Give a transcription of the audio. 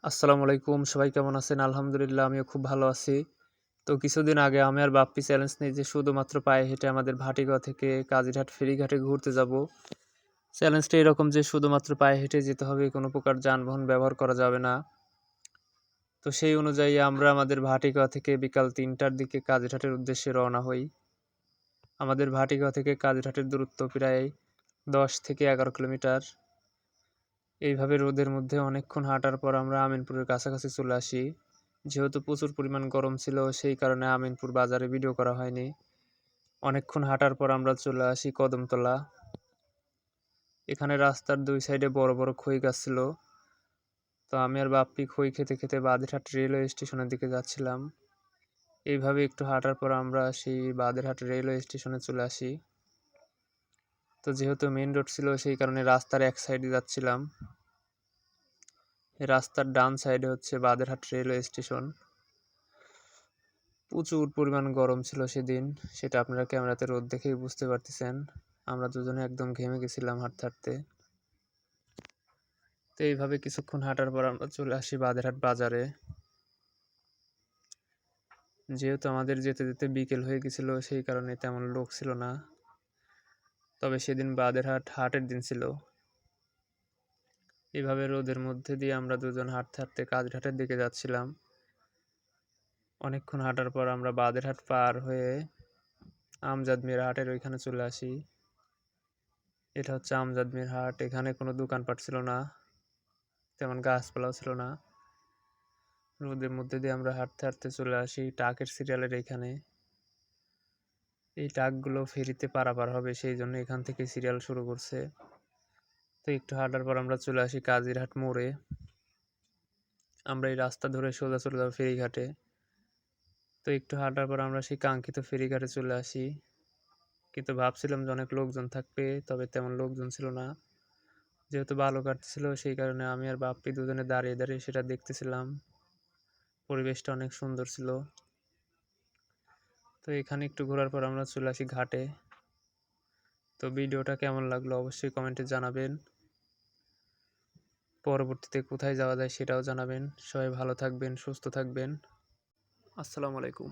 আসসালামু আলাইকুম। সবাই কেমন আছেন? আলহামদুলিল্লাহ আমিও খুব ভালো আছি। তো কিছুদিন আগে আমি আর বাপ্পি চ্যালেঞ্জ নিই যে শুধুমাত্র পায়ে হেঁটে আমাদের ভাটিগাঁও থেকে কাজিরহাট ফেরিঘাটে ঘুরতে যাব। চ্যালেঞ্জটা এরকম যে শুধুমাত্র পায়ে হেঁটে যেতে হবে, কোনো প্রকার যানবাহন ব্যবহার করা যাবে না। তো সেই অনুযায়ী আমরা আমাদের ভাটিগাঁও থেকে বিকাল ৩টার দিকে কাজিরহাটের উদ্দেশ্যে রওনা হই। আমাদের ভাটিগাঁও থেকে কাজিরহাটের দূরত্ব প্রায় ১০ থেকে ১১ কিলোমিটার। এইভাবে রোদের মধ্যে অনেকক্ষণ হাঁটার পর আমরা আমিনপুরের কাছাকাছি চলে আসি। যেহেতু প্রচুর পরিমাণ গরম ছিল সেই কারণে আমিনপুর বাজারে ভিডিও করা হয়নি। অনেকক্ষণ হাঁটার পর আমরা চলে আসি কদমতলা। এখানে রাস্তার ২ সাইডে বড় বড় খই গাছ ছিল। তো আমি আর বাপ্পি খই খেতে খেতে বাদেরহাট রেলওয়ে স্টেশনের দিকে যাচ্ছিলাম। এইভাবে একটু হাঁটার পর আমরা সেই বাদেরহাট রেলওয়ে স্টেশনে চলে আসি। তো যেহেতু মেইন রোড ছিল সেই কারণে রাস্তার এক সাইডে যাচ্ছিলাম। রাস্তার ডান সাইডে হচ্ছে বাদেরহাট রেলওয়ে স্টেশন। প্রচুর পরিমাণ গরম ছিল সেদিন, সেটা আপনারা ক্যামেরাতে রোদ দেখেই বুঝতে পারতেছেন। আমরা দুজনে একদম ঘেমে গেছিলাম হাঁটতে হাঁটতে। তো এইভাবে কিছুক্ষণ হাঁটার পর আমরা চলে আসি বাদেরহাট বাজারে। যেহেতু আমাদের যেতে যেতে বিকেল হয়ে গেছিল সেই কারণে তেমন লোক ছিল না। তবে সেদিন বাদেরহাট হাটের দিন ছিল। এভাবে রোদের মধ্যে দিয়ে আমরা দুজন হাঁটতে হাঁটতে কাজিরহাটের দিকে যাচ্ছিলাম। অনেকক্ষণ হাঁটার পর আমরা বাদেরহাট পার হয়ে আমজাদ মিয়া হাটের ওইখানে চলে আসি। এটা হচ্ছে আমজাদ মিয়ার হাট। এখানে কোনো দোকানপাট ছিল না, তেমন গাছপালাও ছিল না। রোদের মধ্যে দিয়ে আমরা হাঁটতে হাঁটতে চলে আসি ট্রাকের সিরিয়ালের এখানে। এই ট্রাকগুলো ফেরিতে পারাপার হবে সেই জন্য এখান থেকে সিরিয়াল শুরু করছে। তো একটু হাঁটার পর আমরা চলে আসি কাজিরহাট মোড়ে। আমরা এই রাস্তা ধরে সোজা চলে যাবো ফেরিঘাটে। তো একটু হাঁটার পর আমরা সেই কাঙ্ক্ষিত ফেরিঘাটে চলে আসি। কিন্তু ভাবছিলাম যে অনেক লোকজন থাকবে, তবে তেমন লোকজন ছিল না। যেহেতু ভালো কাটছিল সেই কারণে আমি আর বাপ্পি দুজনে দাঁড়িয়ে দাঁড়িয়ে সেটা দেখতেছিলাম। পরিবেশটা অনেক সুন্দর ছিল। তো এখানে একটু ঘোরার পর আমরা চলে আসি ঘাটে। তো ভিডিওটা কেমন লাগলো অবশ্যই কমেন্টে জানাবেন। পরবর্তীতে কোথায় যাওয়া যায় সেটাও জানাবেন। সবাই ভালো থাকবেন, সুস্থ থাকবেন। আসসালামু আলাইকুম।